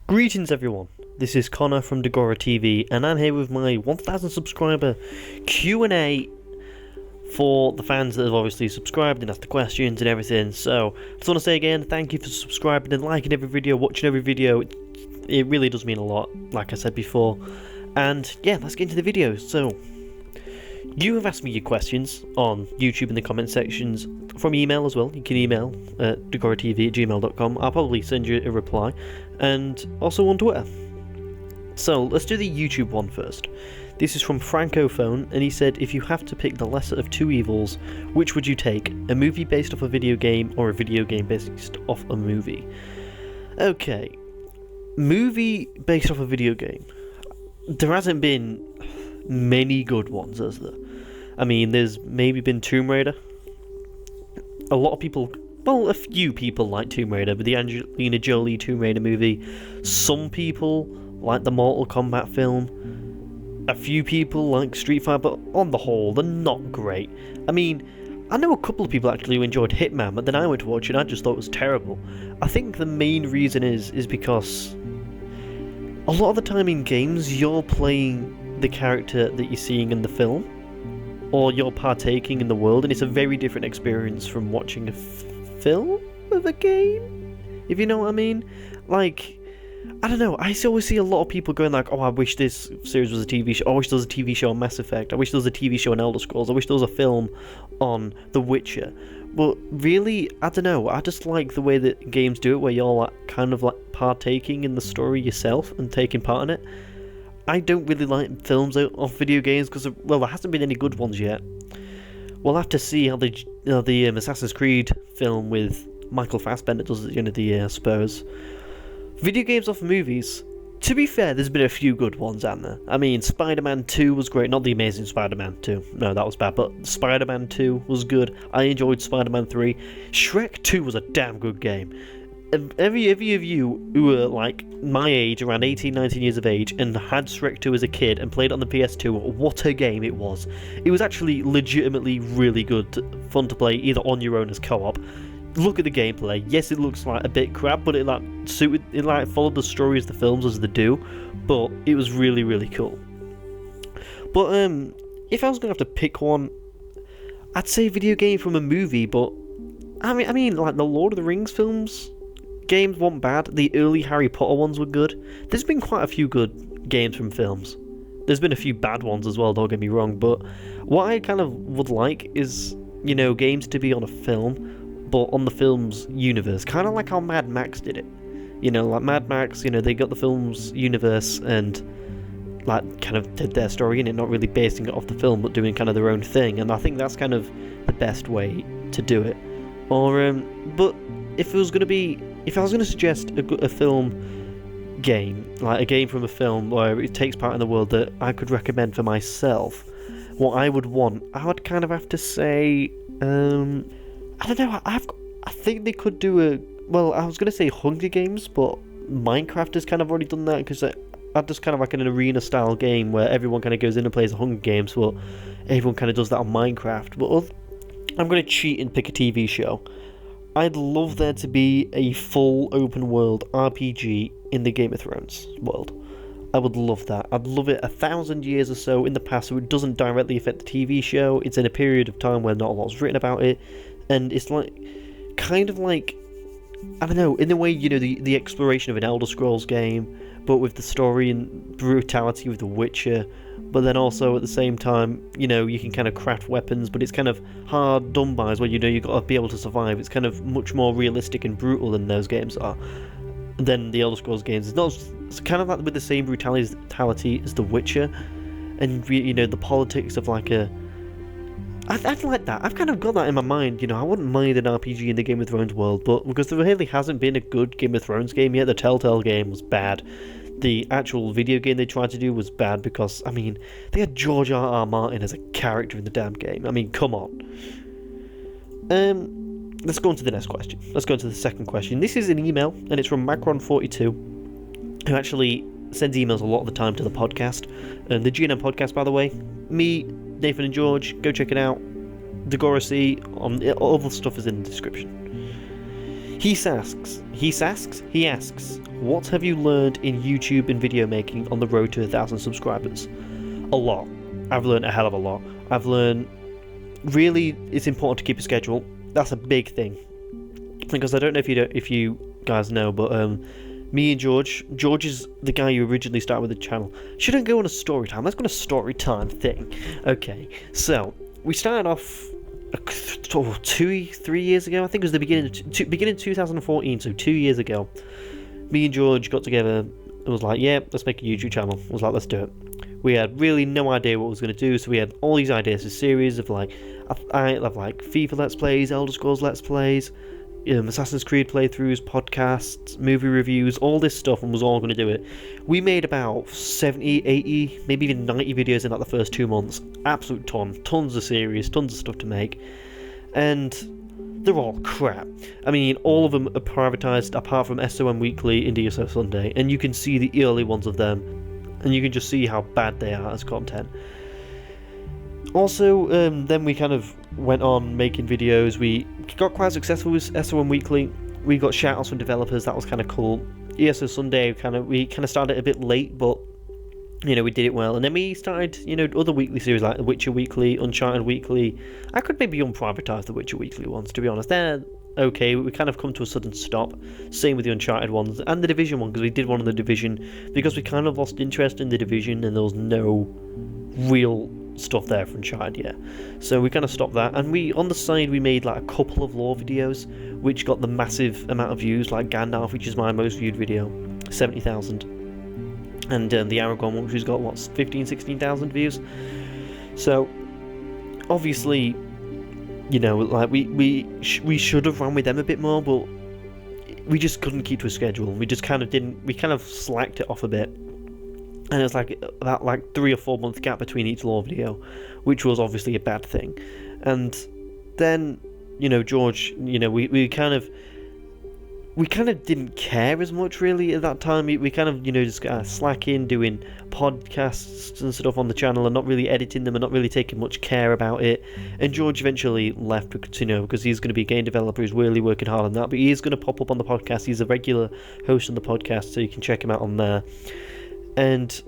Greetings everyone, this is Connor from DagoraC TV and I'm here with my 1000 subscriber Q&A for the fans that have obviously subscribed and asked the questions and everything. So I just want to say again, thank you for subscribing and liking every video, watching every video. It really does mean a lot, like I said before. And yeah, let's get into the video. So you have asked me your questions on YouTube in the comment sections, from email as well. You can email at dagoractv@gmail.com. I'll probably send you a reply, and also on Twitter. So let's do the YouTube one first. This is from Francophone, and he said, if you have to pick the lesser of two evils, which would you take? A movie based off a video game, or a video game based off a movie? Okay, movie based off a video game. There hasn't been many good ones, has there? I mean, there's maybe been Tomb Raider. A lot of people, well, a few people like Tomb Raider, but the Angelina Jolie Tomb Raider movie. Some people like the Mortal Kombat film. A few people like Street Fighter, but on the whole, they're not great. I mean, I know a couple of people actually who enjoyed Hitman, but then I went to watch it and I just thought it was terrible. I think the main reason is because a lot of the time in games, you're playing the character that you're seeing in the film, or you're partaking in the world, and it's a very different experience from watching a film of a game, if you know what I mean. Like, I don't know, I always see a lot of people going like, oh, I wish this series was a TV show, I wish there was a TV show on Mass Effect, I wish there was a TV show on Elder Scrolls, I wish there was a film on The Witcher. But really, I don't know, I just like the way that games do it, where you're like kind of like partaking in the story yourself and taking part in it. I don't really like films off video games because, well, there hasn't been any good ones yet. We'll have to see how the Assassin's Creed film with Michael Fassbender does at the end of the year, I suppose. Video games off movies. To be fair, there's been a few good ones, haven't there? I mean, Spider-Man 2 was great. Not the Amazing Spider-Man 2. No, that was bad. But Spider-Man 2 was good. I enjoyed Spider-Man 3. Shrek 2 was a damn good game. Every of you who were like my age, around 18, 19 years of age, and had Shrek 2 as a kid and played it on the PS2, what a game it was. It was actually legitimately really good, fun to play either on your own as co-op. Look at the gameplay. Yes, it looks like a bit crap, but it followed the story as the films as they do, but it was really, really cool. But if I was gonna have to pick one, I'd say video game from a movie. But I mean, like the Lord of the Rings films. Games weren't bad. The early Harry Potter ones were good. There's been quite a few good games from films. There's been a few bad ones as well, don't get me wrong, but what I kind of would like is, you know, games to be on a film, but on the film's universe. Kind of like how Mad Max did it. You know, like Mad Max, you know, they got the film's universe and like kind of did their story in it, not really basing it off the film, but doing kind of their own thing, and I think that's kind of the best way to do it. Or, but if I was going to suggest a film game, like a game from a film where it takes part in the world that I could recommend for myself, what I would want, I would kind of have to say, I don't know, I think they could do well, I was going to say Hunger Games, but Minecraft has kind of already done that, because that's just kind of like an arena style game where everyone kind of goes in and plays the Hunger Games, but everyone kind of does that on Minecraft. But I'm going to cheat and pick a TV show. I'd love there to be a full open world RPG in the Game of Thrones world. I would love that. I'd love it 1,000 years or so in the past, so it doesn't directly affect the TV show. It's in a period of time where not a lot's written about it, and it's like, kind of like, I don't know, in the way, you know, the exploration of an Elder Scrolls game, but with the story and brutality with The Witcher, but then also at the same time, you know, you can kind of craft weapons, but it's kind of hard done by as well, you know, you've got to be able to survive. It's kind of much more realistic and brutal than those games are, than the Elder Scrolls games. It's kind of like with the same brutality as The Witcher, and, you know, the politics of like I'd like that. I've kind of got that in my mind, you know, I wouldn't mind an RPG in the Game of Thrones world, but because there really hasn't been a good Game of Thrones game yet. The Telltale game was bad. The actual video game they tried to do was bad because, I mean, they had George R.R. Martin as a character in the damn game. I mean, come on. Let's go on to the next question. Let's go on to the second question. This is an email, and it's from Macron42, who actually sends emails a lot of the time to the podcast. And the GnM Podcast, by the way, me, Nathan and George, go check it out. DagoraC, all the stuff is in the description. He asks, what have you learned in YouTube and video making on the road to 1,000 subscribers? A lot. I've learned a hell of a lot. I've learned really it's important to keep a schedule. That's a big thing, because I don't know if you guys know, but me and George is the guy who originally started with the channel. Shouldn't go on a story time. Let's go on a story time thing. Okay, so we started off 3 years ago. I think it was the beginning of 2014, so 2 years ago. Me and George got together and was like, yeah, let's make a YouTube channel. I was like, let's do it. We had really no idea what we was going to do, so we had all these ideas, a series of like FIFA Let's Plays, Elder Scrolls Let's Plays, Assassin's Creed playthroughs, podcasts, movie reviews, all this stuff, and was all going to do it. We made about 70, 80, maybe even 90 videos in like the first 2 months. Absolute tons of series, tons of stuff to make, and they're all crap. I mean, all of them are privatised apart from SOM Weekly and DSO Sunday, and you can see the early ones of them, and you can just see how bad they are as content. Also, then we kind of went on making videos. We got quite successful with SOM Weekly. We got shout-outs from developers. That was kind of cool. ESO Sunday, we kind of started a bit late, but we did it well. And then we started, other weekly series like The Witcher Weekly, Uncharted Weekly. I could maybe unprivatise The Witcher Weekly ones, to be honest. They're okay, we kind of come to a sudden stop. Same with the Uncharted ones and the Division one, because we did one on the Division because we kind of lost interest in the Division and there was no real stuff there for Uncharted yet. So we kind of stopped that, and on the side we made like a couple of lore videos which got the massive amount of views, like Gandalf, which is my most viewed video, 70,000, and the Aragorn one, which has got 16,000 views. So obviously, like we should have run with them a bit more, but we just couldn't keep to a schedule. We just kind of didn't. We kind of slacked it off a bit. And it was like that 3 or 4 month gap between each lore video, which was obviously a bad thing. And then, George, we kind of didn't care as much really at that time. We kind of, just slacking, doing podcasts and stuff on the channel and not really editing them and not really taking much care about it. And George eventually left because he's going to be a game developer. He's really working hard on that, but he is going to pop up on the podcast. He's a regular host on the podcast, so you can check him out on there. And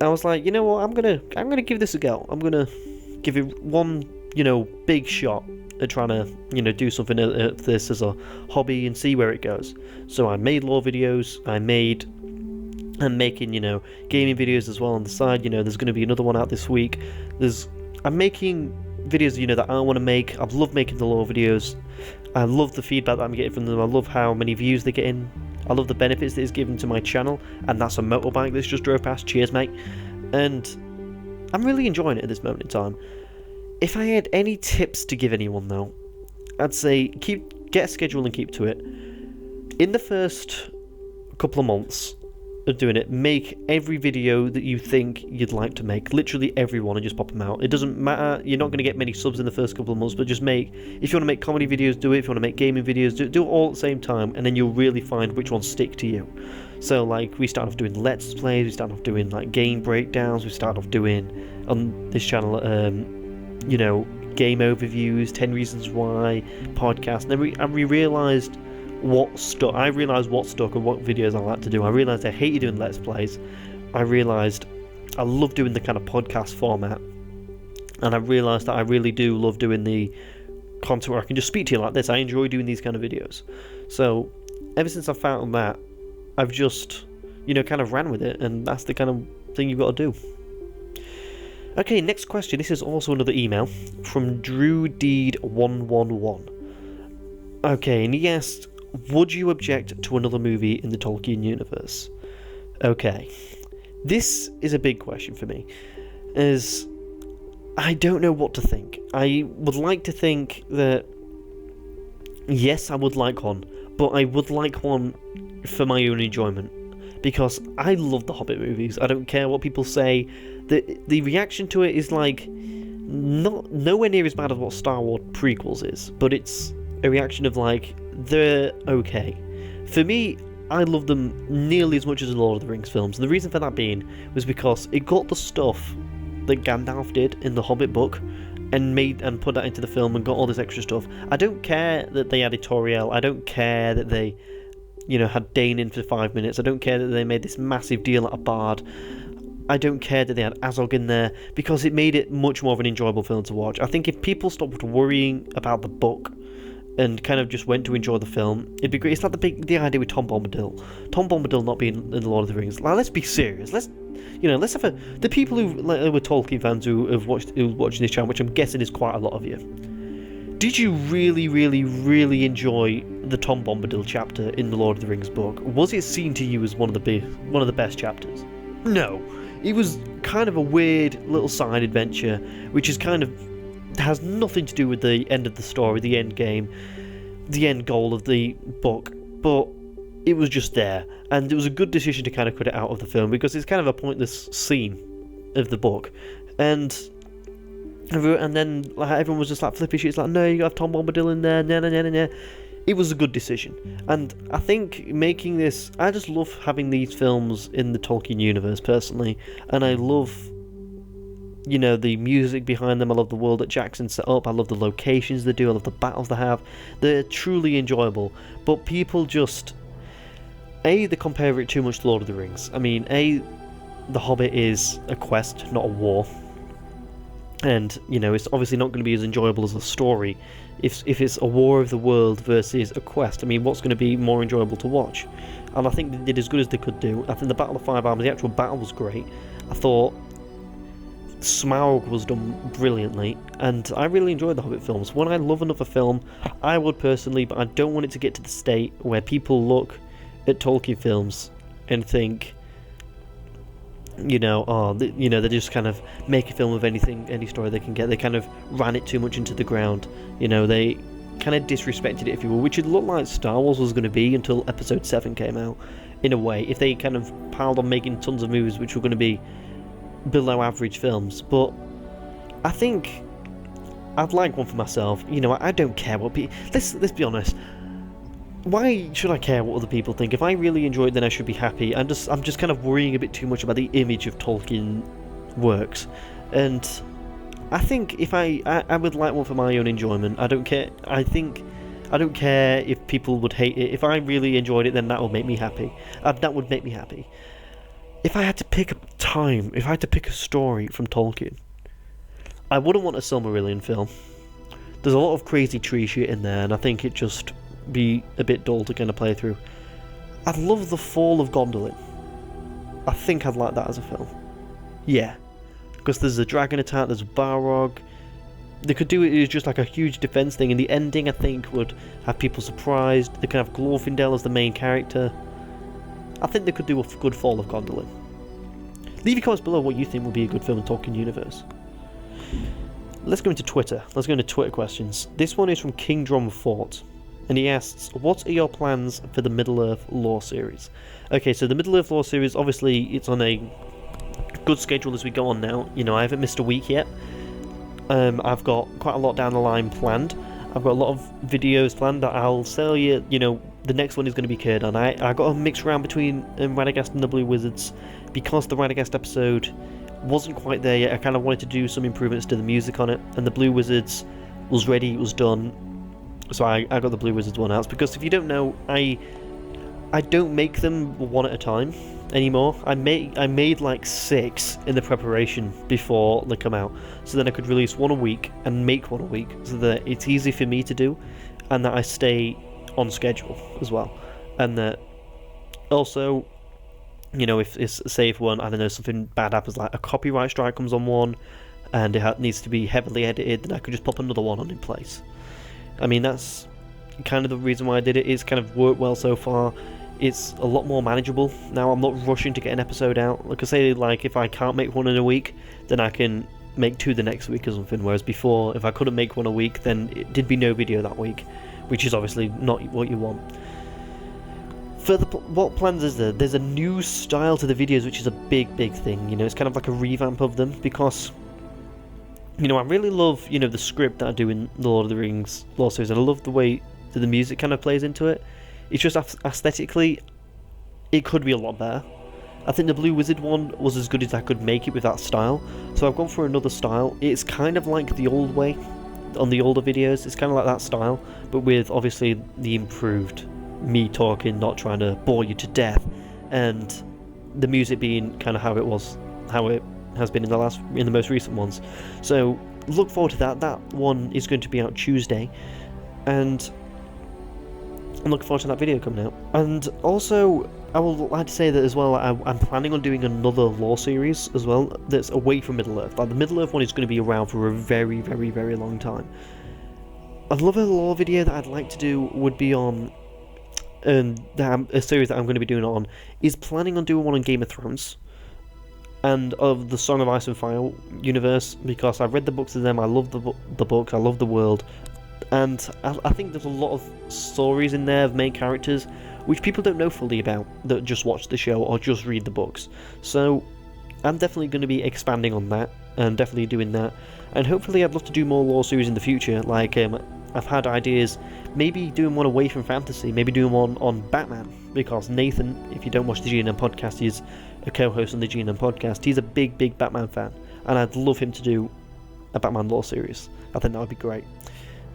I was like, you know what, I'm gonna give this a go. I'm gonna give it one, big shot at trying to, do something at this as a hobby and see where it goes. So I made lore videos. I'm making, gaming videos as well on the side. There's going to be another one out this week. I'm making videos, that I want to make. I've loved making the lore videos. I love the feedback that I'm getting from them. I love how many views they're getting. I love the benefits that it's given to my channel, and that's a motorbike that's just drove past. Cheers, mate. And I'm really enjoying it at this moment in time. If I had any tips to give anyone, though, I'd say get a schedule and keep to it. In the first couple of months of doing it, make every video that you think you'd like to make, literally everyone, and just pop them out. It doesn't matter, you're not going to get many subs in the first couple of months, but just if you want to make comedy videos, do it. If you want to make gaming videos, do it all at the same time, and then you'll really find which ones stick to you. So like, we started off doing Let's Plays, we started off doing like game breakdowns, we started off doing, on this channel, game overviews, 10 Reasons Why, podcast, and then we realised what stuck and what videos I like to do. I realised I hated doing Let's Plays. I realised I love doing the kind of podcast format, and I realised that I really do love doing the content where I can just speak to you like this. I enjoy doing these kind of videos. So ever since I found that, I've just kind of ran with it, and that's the kind of thing you've got to do. Okay, next question. This is also another email from DrewDeed111. Okay, and he asked, would you object to another movie in the Tolkien universe? Okay, this is a big question for me, as I don't know what to think. I would like to think that, yes, I would like one, but I would like one for my own enjoyment, because I love the Hobbit movies. I don't care what people say. The reaction to it is like nowhere near as bad as what Star Wars prequels is, but it's a reaction of like, they're okay. For me, I love them nearly as much as the Lord of the Rings films. And the reason for that being was because it got the stuff that Gandalf did in the Hobbit book and put that into the film and got all this extra stuff. I don't care that they added Tauriel. I don't care that they had Dane in for 5 minutes. I don't care that they made this massive deal out of Bard. I don't care that they had Azog in there, because it made it much more of an enjoyable film to watch. I think if people stopped worrying about the book and kind of just went to enjoy the film, it'd be great. It's like the idea with Tom Bombadil. Tom Bombadil not being in The Lord of the Rings. Like, let's be serious. Let's have the people who were Tolkien fans who watching this channel, which I'm guessing is quite a lot of you. Did you really, really, really enjoy the Tom Bombadil chapter in The Lord of the Rings book? Was it seen to you as one of the best chapters? No. It was kind of a weird little side adventure, which is has nothing to do with the end of the story, the end game, the end goal of the book, but it was just there, and it was a good decision to kind of cut it out of the film, because it's kind of a pointless scene of the book, and then everyone was just like flipping shit. It's like, no, you got Tom Bombadil in there, nah. It was a good decision, and I think making this, I just love having these films in the Tolkien universe personally, and I love, the music behind them. I love the world that Jackson set up. I love the locations they do. I love the battles they have. They're truly enjoyable, but people just, they compare it too much to Lord of the Rings. I mean, The Hobbit is a quest, not a war, and it's obviously not going to be as enjoyable as a story if it's a war of the world versus a quest. I mean, what's going to be more enjoyable to watch? And I think they did as good as they could do. I think the Battle of Five Armies, the actual battle was great. I thought Smaug was done brilliantly, and I really enjoyed the Hobbit films. When I love another film, I would personally, but I don't want it to get to the state where people look at Tolkien films and think, they just kind of make a film of any story they can get. They kind of ran it too much into the ground. They kind of disrespected it, if you will, which it looked like Star Wars was going to be until Episode 7 came out, in a way. If they kind of piled on making tons of movies which were going to be below average films. But I think I'd like one for myself. I don't care what people... Let's be honest. Why should I care what other people think? If I really enjoy it, then I should be happy. I'm just kind of worrying a bit too much about the image of Tolkien works, and I think if I would like one for my own enjoyment. I don't care. I don't care if people would hate it. If I really enjoyed it, then that would make me happy. That would make me happy. If I had to pick a story from Tolkien, I wouldn't want a Silmarillion film. There's a lot of crazy tree shit in there, and I think it just be a bit dull to kind of play through. I'd love the Fall of Gondolin. I think I'd like that as a film. Yeah, because there's a dragon attack, there's a Balrog. They could do it as just like a huge defense thing, and the ending I think would have people surprised. They could have Glorfindel as the main character. I think they could do a good Fall of Gondolin. Leave your comments below what you think would be a good film in Tolkien universe. Let's go into Twitter. Let's go into Twitter questions. This one is from King Drum Fort, and he asks, what are your plans for the Middle-earth lore series? Okay, so the Middle-earth lore series, obviously, it's on a good schedule as we go on now. I haven't missed a week yet. I've got quite a lot down the line planned. I've got a lot of videos planned that I'll tell you, the next one is going to be Círdan. I got a mix around between Radagast and the Blue Wizards, because the Radagast episode wasn't quite there yet. I kind of wanted to do some improvements to the music on it, and the Blue Wizards was ready, it was done. So I got the Blue Wizards one out, because if you don't know, I don't make them one at a time anymore. I made like 6 in the preparation before they come out, so then I could release one a week and make one a week, so that it's easy for me to do, and that I stay on schedule as well. And that also, if one, I don't know, something bad happens, like a copyright strike comes on one, and it needs to be heavily edited, then I could just pop another one on in place. I mean, that's kind of the reason why I did it. It's kind of worked well so far. It's a lot more manageable now. I'm not rushing to get an episode out. Like I say, if I can't make one in a week, then I can make 2 the next week or something. Whereas before, if I couldn't make one a week, then it did be no video that week, which is obviously not what you want. What plans is there? There's a new style to the videos, which is a big thing. It's kind of like a revamp of them, because I really love, the script that I do in the Lord of the Rings lore series, and I love the way that the music kind of plays into it. It's just aesthetically, it could be a lot better. I think the Blue Wizard one was as good as I could make it with that style, so I've gone for another style. It's kind of like the old way on the older videos. It's kind of like that style, but with obviously the improved me talking, not trying to bore you to death, and the music being kind of how it has been in the most recent ones. So look forward to that. That one is going to be out Tuesday, and I'm looking forward to that video coming out. And also, I would like to say that as well, I'm planning on doing another lore series as well that's away from Middle-earth. Like, the Middle-earth one is going to be around for a very, very, very long time. Another lore video that I'd like to do would be on a series that I'm going to be doing on is planning on doing one on Game of Thrones and of the Song of Ice and Fire universe, because I've read the books of them. I love the books, I love the world, and I think there's a lot of stories in there of main characters which people don't know fully about, that just watch the show or just read the books. So I'm definitely going to be expanding on that, and definitely doing that, and hopefully I'd love to do more lore series in the future. Like, I've had ideas, maybe doing one away from fantasy, maybe doing one on Batman, because Nathan, if you don't watch the GnM Podcast, he's a co-host on the GnM Podcast. He's a big Batman fan, and I'd love him to do a Batman lore series. I think that would be great.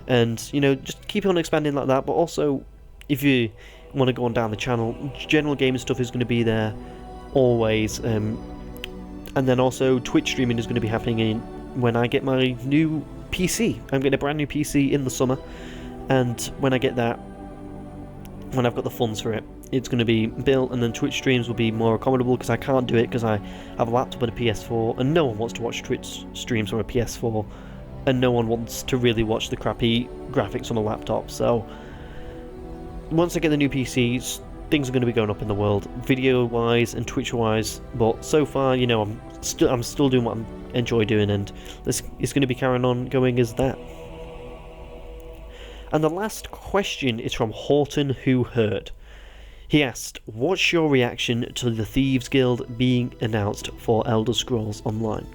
And, just keep on expanding like that. But also, if you want to go on down the channel, general gaming stuff is going to be there always. And then also, Twitch streaming is going to be happening when I get my new PC. I'm getting a brand new PC in the summer, and when I get that, when I've got the funds for it, it's going to be built, and then Twitch streams will be more accommodable, because I can't do it because I have a laptop and a PS4, and no one wants to watch Twitch streams from a PS4, and no one wants to really watch the crappy graphics on a laptop. So once I get the new PCs, things are going to be going up in the world, video wise and Twitch wise. But so far, I'm still doing what I enjoy doing, and it's going to be carrying on going as that. And the last question is from Horton Who Heard. He asked, what's your reaction to the Thieves Guild being announced for Elder Scrolls Online?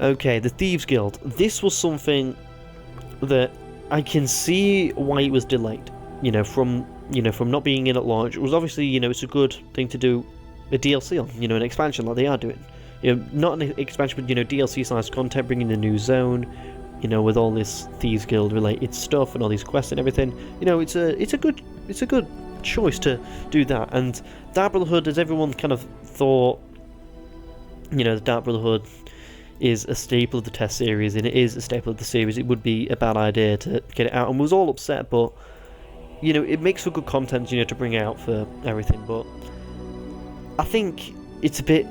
Okay, the Thieves Guild. This was something that I can see why it was delayed. From not being in at launch. It was obviously, it's a good thing to do a DLC on, an expansion like they are doing. Not an expansion, but DLC-sized content, bringing the new zone, with all this Thieves Guild related stuff and all these quests and everything. It's a good choice to do that. And Dark Brotherhood, as everyone kind of thought, the Dark Brotherhood is a staple of the test series, and it is a staple of the series. It would be a bad idea to get it out, and we was all upset, but it makes for good content, to bring out for everything. But I think it's a bit,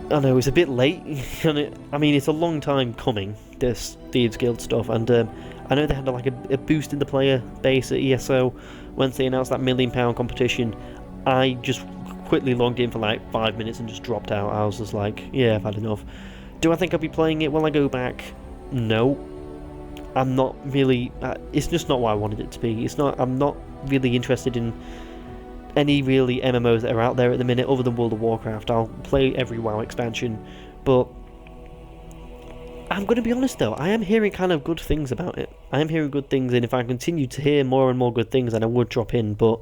it's a bit late. I mean, it's a long time coming, this Thieves Guild stuff, and I know they had a boost in the player base at ESO once they announced that £1 million competition. I just quickly logged in for 5 minutes and just dropped out. I was just like, yeah, I've had enough. Do I think I'll be playing it when I go back? No. I'm not really... it's just not what I wanted it to be. I'm not really interested in any really MMOs that are out there at the minute, other than World of Warcraft. I'll play every WoW expansion, but I'm going to be honest though, I am hearing kind of good things about it. I am hearing good things, and if I continue to hear more and more good things, then I would drop in, but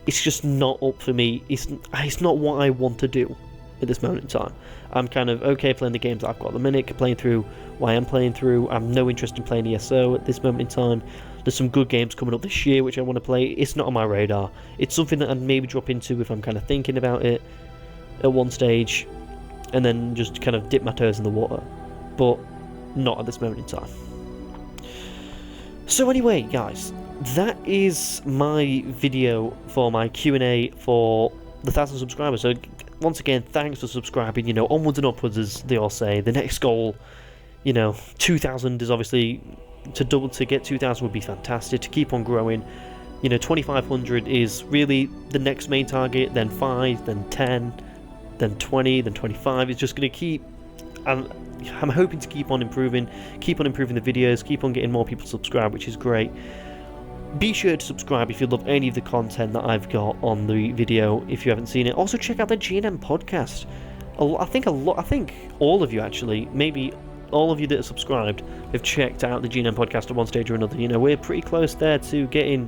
it's just not up for me. It's not what I want to do at this moment in time. I'm kind of okay playing the games that I've got at the minute, playing through what I am playing through. I'm no interest in playing ESO at this moment in time. There's some good games coming up this year which I want to play. It's not on my radar. It's something that I'd maybe drop into if I'm kind of thinking about it at one stage, and then just kind of dip my toes in the water, but not at this moment in time. So anyway, guys, that is my video for my Q&A for the 1,000 subscribers. So once again, thanks for subscribing. Onwards and upwards, as they all say. The next goal, 2,000 is obviously to get 2,000 would be fantastic. To keep on growing, 2,500 is really the next main target. Then 5, then 10, then 20, then 25. It's just going to keep. I'm hoping to keep on improving the videos, keep on getting more people to subscribe, which is great. Be sure to subscribe if you love any of the content that I've got on the video, if you haven't seen it. Also check out the GnM Podcast. I think all of you, actually, maybe all of you that are subscribed, have checked out the GnM Podcast at one stage or another. We're pretty close there to getting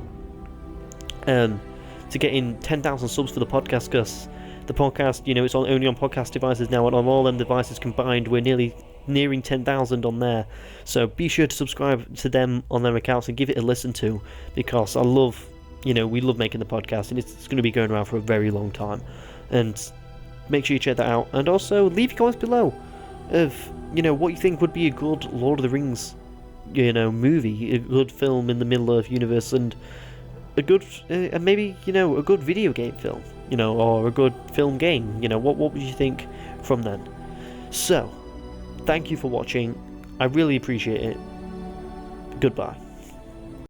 10,000 subs for the podcast, because the podcast, it's only on podcast devices now, and on all them devices combined, we're nearing 10,000 on there. So be sure to subscribe to them on their accounts and give it a listen to, because I love we love making the podcast, and it's going to be going around for a very long time. And make sure you check that out, and also leave your comments below of what you think would be a good Lord of the Rings movie, a good film in the middle of universe, and a good and maybe a good video game film, or a good film game. What would you think from then? So thank you for watching. I really appreciate it. Goodbye.